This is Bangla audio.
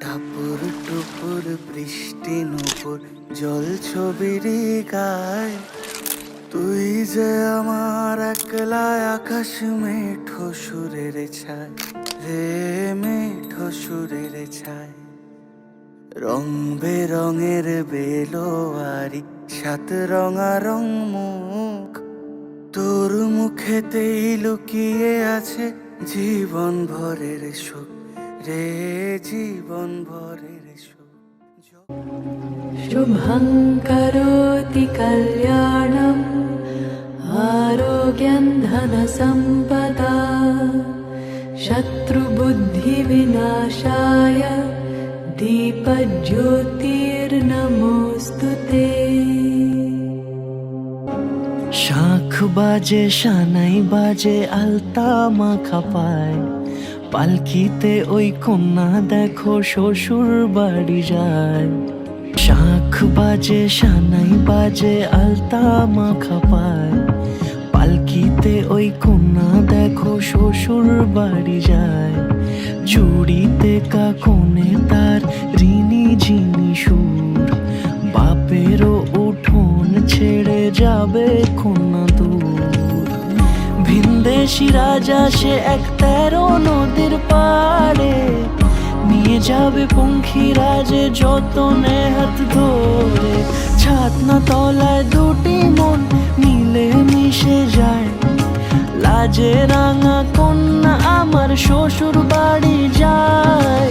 টাপুর টুপুর বৃষ্টি নুপুর জল ছবির গায়, তুই যে আমার একলা আকাশ মেঠো সুরের ছায় রে, মেঠো সুরের ছায়। রং বেরঙের বেলোয়ারি সাত রঙা রং মুখ, তোর মুখেতেই লুকিয়ে আছে জীবন ভরের সুখ রে, জীবন ভরের সুখ। शुभं करोति कल्याणम् आरोग्यं धनसम्पदा शत्रुबुद्धिविनाशाय दीपज्योतिर्नमोऽस्तु ते। শাঁখ বাজে সানাই বাজে আলতা মাখা পায়, পালকিতে ওই কন্যা দেখো শ্বশুর বাড়ি যায়। শাঁখ বাজে সানাই বাজে আলতা মাখা পায়, পালকিতে ওই কন্যা দেখো শ্বশুর বাড়ি যায়। চুড়িতে কাকনে তার ঋণী ঝিনি সুর, বাপেরও উঠোন ছেড়ে যাবে কন্যা দূর। ভিনদেশি রাজা সে এক 13 নদীর পাড়ে, নিয়ে যাবে পঙ্খিরাজে যতনে হাত ধরে। ছাতনা তলায় দুটি মন মিলে মিশে যায়, লাজে রাঙা কন্যা আমার শ্বশুর বাড়ি যায়।